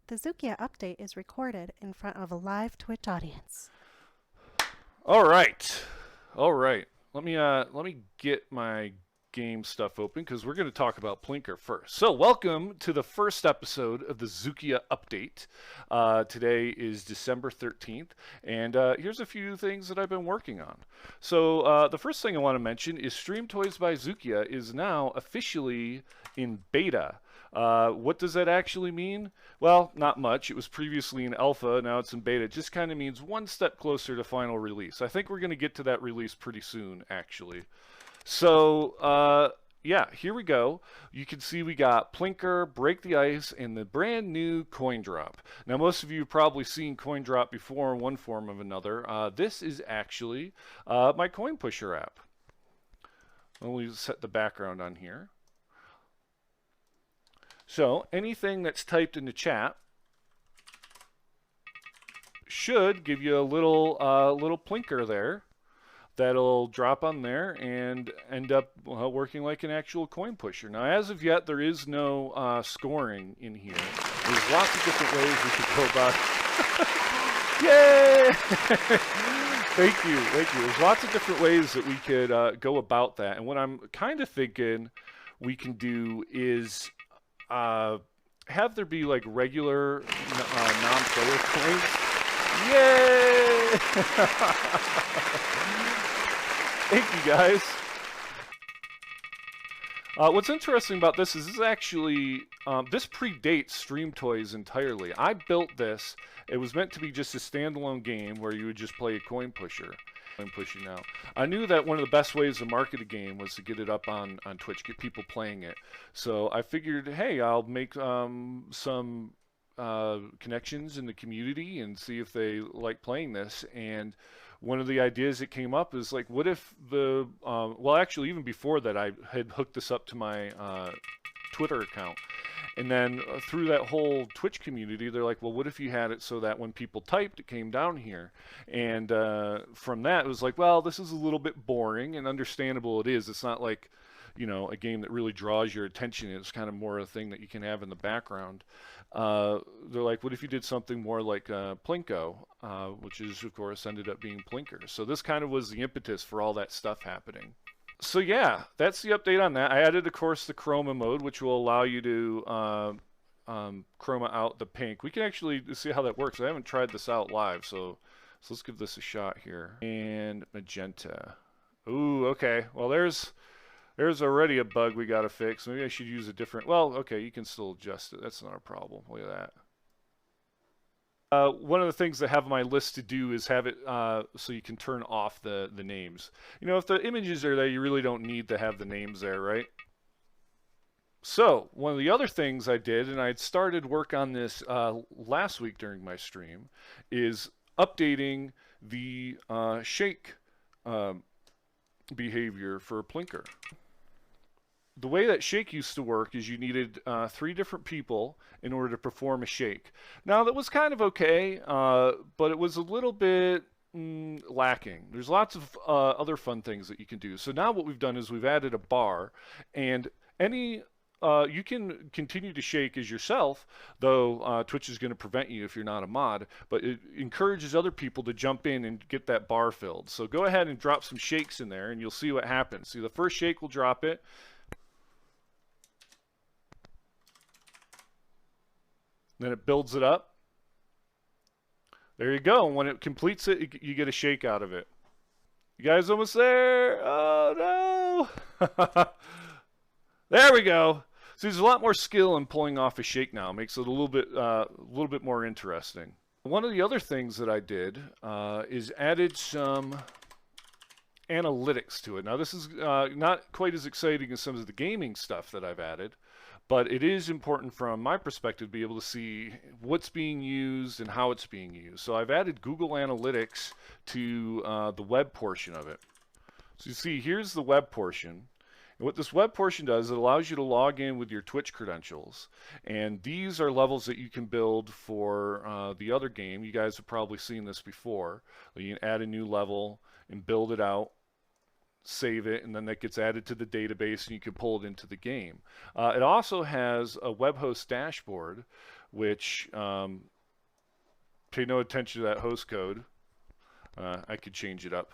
The Zokya update is recorded in front of a live Twitch audience. All right, all right. Let me get my game stuff open because we're going to talk about Plinker first. So, welcome to the first episode of the Zokya update. Today is December 13th, and here's a few things that I've been working on. So, the first thing I want to mention is Stream Toys by Zokya is now officially in beta. What does that actually mean? Well, not much. It was previously in alpha, now it's in beta. It just kind of means one step closer to final release. I think we're going to get to that release pretty soon, actually. So, yeah, here we go. You can see we got Plinker, Break the Ice, and the brand new Coin Drop. Now, most of you have probably seen Coin Drop before in one form or another. This is actually my Coin Pusher app. Let me set the background on here. So anything that's typed in the chat should give you a little plinker there that'll drop on there and end up working like an actual coin pusher. Now, as of yet, there is no scoring in here. There's lots of different ways we could go about it. Yay! Thank you, thank you. There's lots of different ways that we could go about that. And what I'm kind of thinking we can do is have there be like regular non-player coins. Yay! Thank you guys. What's interesting about this is actually this predates Stream Toys entirely. I built this. It was meant to be just a standalone game where you would just play a coin pusher. I'm pushing now. I knew that one of the best ways to market a game was to get it up on Twitch, get people playing it. So I figured, hey, I'll make some connections in the community and see if they like playing this. And one of the ideas that came up is like, what if the well, actually, even before that, I had hooked this up to my Twitter account. And then through that whole Twitch community, they're like, well, what if you had it so that when people typed, it came down here? And from that, it was like, well, this is a little bit boring, and understandable it is. It's not like, you know, a game that really draws your attention. It's kind of more a thing that you can have in the background. They're like, what if you did something more like Plinko, which is, of course, ended up being Plinker. So this kind of was the impetus for all that stuff happening. So yeah, that's the update on that. I added, of course, the chroma mode, which will allow you to chroma out the pink. We can actually see how that works. I haven't tried this out live, so let's give this a shot here. And magenta. Ooh, okay. Well, there's already a bug we got to fix. Maybe I should use a different. Well, okay, you can still adjust it. That's not a problem. Look at that. One of the things that I have on my list to do is have it so you can turn off the names. You know, if the images are there, you really don't need to have the names there, right? So one of the other things I did, and I had started work on this last week during my stream, is updating the shake behavior for Plinker. The way that shake used to work is you needed 3 different people in order to perform a shake. Now that was kind of okay, but it was a little bit lacking. There's lots of other fun things that you can do. So now what we've done is we've added a bar, and any you can continue to shake as yourself, though Twitch is going to prevent you if you're not a mod, but it encourages other people to jump in and get that bar filled. So go ahead and drop some shakes in there, and you'll see what happens. See, the first shake will drop it. Then it builds it up. There you go. When it completes it, you get a shake out of it. You guys almost there? Oh no! There we go. So there's a lot more skill in pulling off a shake now. It makes it a little bit more interesting. One of the other things that I did is added some analytics to it. Now this is not quite as exciting as some of the gaming stuff that I've added, but it is important from my perspective to be able to see what's being used and how it's being used. So I've added Google Analytics to the web portion of it. So you see, here's the web portion. And what this web portion does, it allows you to log in with your Twitch credentials. And these are levels that you can build for the other game. You guys have probably seen this before. You can add a new level and build it out, save it, and then that gets added to the database and you can pull it into the game. It also has a web host dashboard which pay no attention to that host code. I could change it up.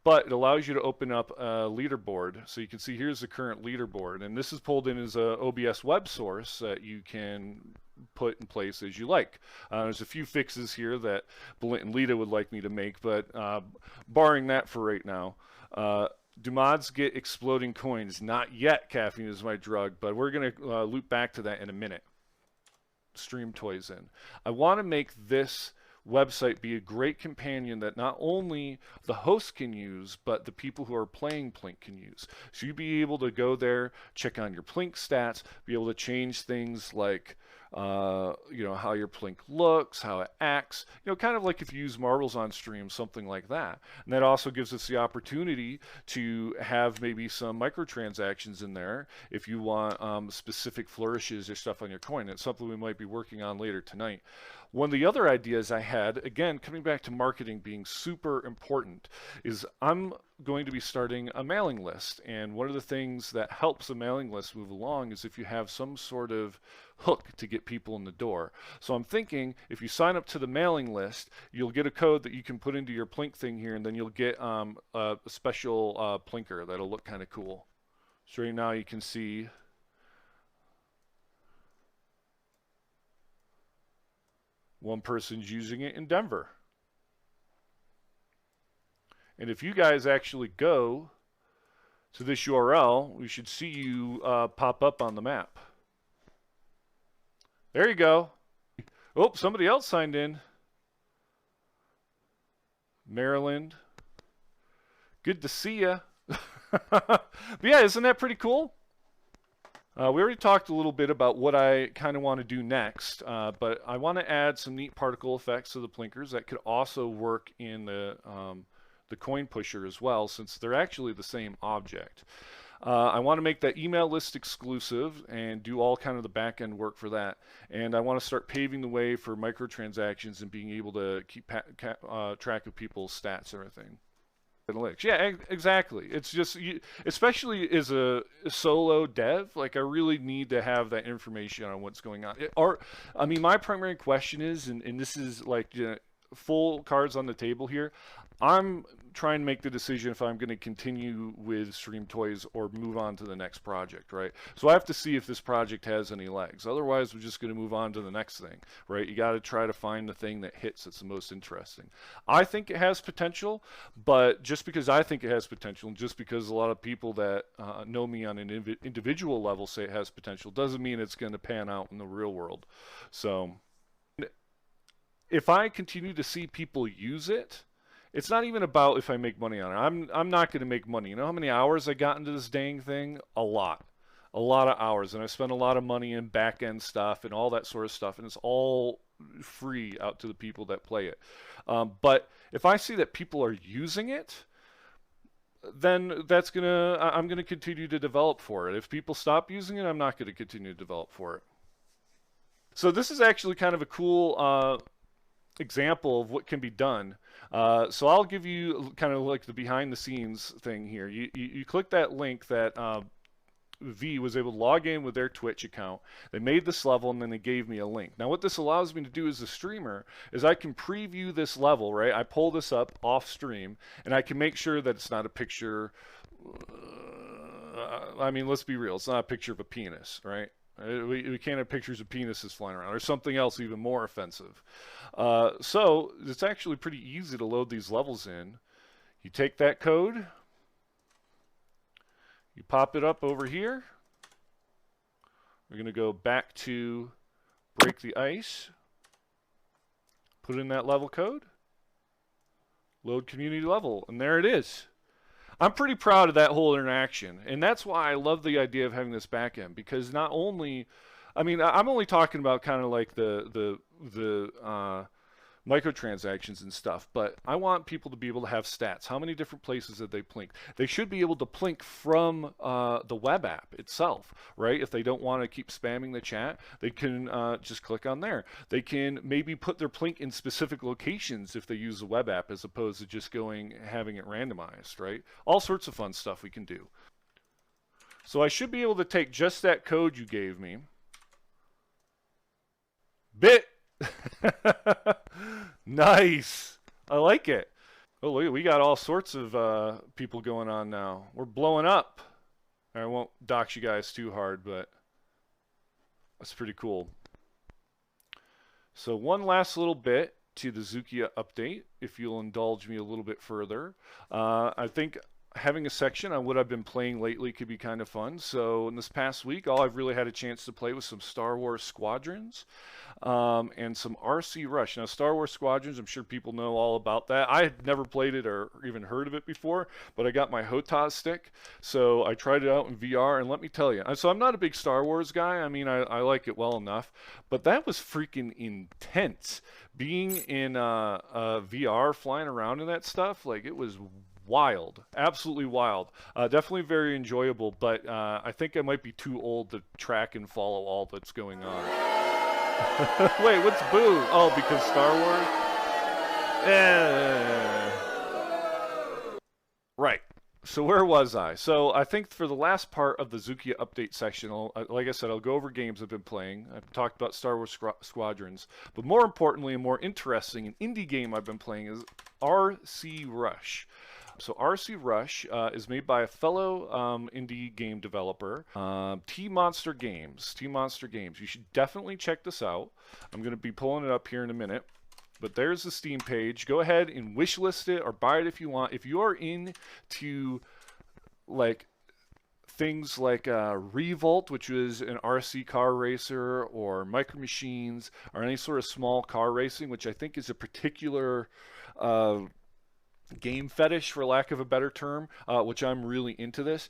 But it allows you to open up a leaderboard. So you can see here's the current leaderboard. And this is pulled in as a OBS web source that you can put in place as you like. There's a few fixes here that Balint and Lita would like me to make, but barring that for right now, do mods get exploding coins? Not yet, caffeine is my drug, but we're going to loop back to that in a minute. Stream toys in. I want to make this website be a great companion that not only the host can use, but the people who are playing Plink can use. So you'd be able to go there, check on your Plink stats, be able to change things like you know, how your Plink looks, how it acts, you know, kind of like if you use marbles on stream, something like that. And that also gives us the opportunity to have maybe some microtransactions in there if you want specific flourishes or stuff on your coin. It's something we might be working on later tonight. One of the other ideas I had, again, coming back to marketing being super important, is I'm going to be starting a mailing list. And one of the things that helps a mailing list move along is if you have some sort of hook to get people in the door. So I'm thinking if you sign up to the mailing list, you'll get a code that you can put into your Plink thing here, and then you'll get a special Plinker that'll look kind of cool. So right now you can see one person's using it in Denver. And if you guys actually go to this URL, we should see you pop up on the map. There you go. Oh, somebody else signed in. Maryland. Good to see ya. But yeah, isn't that pretty cool? We already talked a little bit about what I kind of want to do next, but I want to add some neat particle effects to the Plinkers that could also work in the coin pusher as well, since they're actually the same object. I want to make that email list exclusive and do all kind of the back-end work for that. And I want to start paving the way for microtransactions and being able to keep track of people's stats and everything. Analytics. Yeah, exactly. It's just, especially as a solo dev, like I really need to have that information on what's going on. I mean, my primary question is, and this is like, you know, full cards on the table here. I'm trying to make the decision if I'm going to continue with Stream Toys or move on to the next project, right? So I have to see if this project has any legs. Otherwise, we're just going to move on to the next thing, right? You got to try to find the thing that hits that's the most interesting. I think it has potential, but just because I think it has potential, and just because a lot of people that know me on an individual level say it has potential, doesn't mean it's going to pan out in the real world. So if I continue to see people use it, it's not even about if I make money on it. I'm not going to make money. You know how many hours I got into this dang thing? A lot of hours, and I spent a lot of money in back-end stuff and all that sort of stuff, and it's all free out to the people that play it. But if I see that people are using it, then I'm gonna continue to develop for it. If people stop using it, I'm not going to continue to develop for it. So this is actually kind of a cool example of what can be done. So I'll give you kind of like the behind the scenes thing here. You click that link that V was able to log in with their Twitch account. They made this level and then they gave me a link. Now what this allows me to do as a streamer is I can preview this level, right? I pull this up off stream and I can make sure that it's not a picture. I mean, let's be real. It's not a picture of a penis, right? We can't have pictures of penises flying around or something else even more offensive. So it's actually pretty easy to load these levels in. You take that code, you pop it up over here. We're going to go back to break the ice, put in that level code, load community level, and there it is. I'm pretty proud of that whole interaction, and that's why I love the idea of having this backend, because not only, I mean, I'm only talking about kind of like the microtransactions and stuff, but I want people to be able to have stats. How many different places did they plink? They should be able to plink from the web app itself, right? If they don't want to keep spamming the chat, they can just click on there. They can maybe put their plink in specific locations if they use the web app as opposed to just having it randomized, right? All sorts of fun stuff we can do. So I should be able to take just that code you gave me, Bit. Nice. I like it. Oh, look, we got all sorts of people going on now. We're blowing up. I won't dox you guys too hard, but that's pretty cool. So one last little bit to the Zokya update, if you'll indulge me a little bit further. I think having a section on what I've been playing lately could be kind of fun. So in this past week, all I've really had a chance to play was some Star Wars Squadrons and some RC Rush. Now, Star Wars Squadrons, I'm sure people know all about that. I had never played it or even heard of it before, but I got my HOTAS stick, so I tried it out in VR, and let me tell you, so I'm not a big Star Wars guy. I mean, I like it well enough, but that was freaking intense. Being in VR, flying around in that stuff, like it was wild, absolutely wild. Definitely very enjoyable, but I think I might be too old to track and follow all that's going on. Wait, what's boo? Oh, because Star Wars? Right. So where was I? So I think for the last part of the Zokya update section, like I said, I'll go over games I've been playing. I've talked about Star Wars Squadrons, but more importantly and more interesting, an indie game I've been playing is RC Rush. So RC Rush is made by a fellow indie game developer, T Monster Games. T Monster Games. You should definitely check this out. I'm going to be pulling it up here in a minute. But there's the Steam page. Go ahead and wishlist it or buy it if you want. If you are into like things like Revolt, which is an RC car racer, or Micro Machines, or any sort of small car racing, which I think is a particular game fetish, for lack of a better term, which I'm really into this.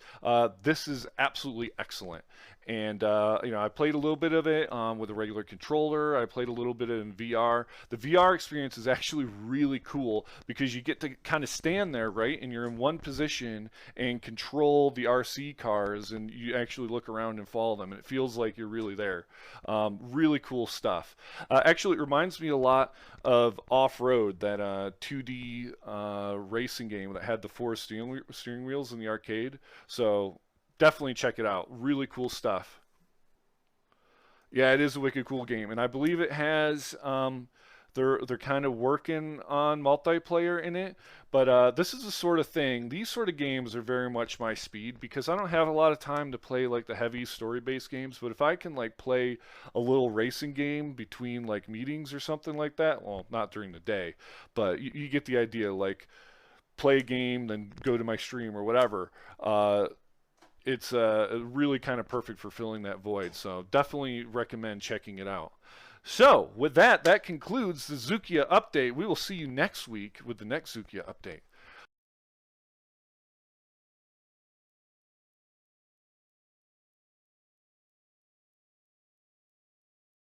This is absolutely excellent. And, you know, I played a little bit of it with a regular controller. I played a little bit in VR. The VR experience is actually really cool because you get to kind of stand there, right? And you're in one position and control the RC cars, and you actually look around and follow them. And it feels like you're really there. Really cool stuff. Actually, it reminds me a lot of Off-Road, that 2D racing game that had the four steering wheels in the arcade. So definitely check it out. Really cool stuff. Yeah, it is a wicked cool game, and I believe it has. They're kind of working on multiplayer in it, but this is the sort of thing. These sort of games are very much my speed because I don't have a lot of time to play like the heavy story-based games. But if I can like play a little racing game between like meetings or something like that, well, not during the day, but you get the idea. Like play a game, then go to my stream or whatever. It's really kind of perfect for filling that void. So definitely recommend checking it out. So with that, that concludes the Zokya update. We will see you next week with the next Zokya update.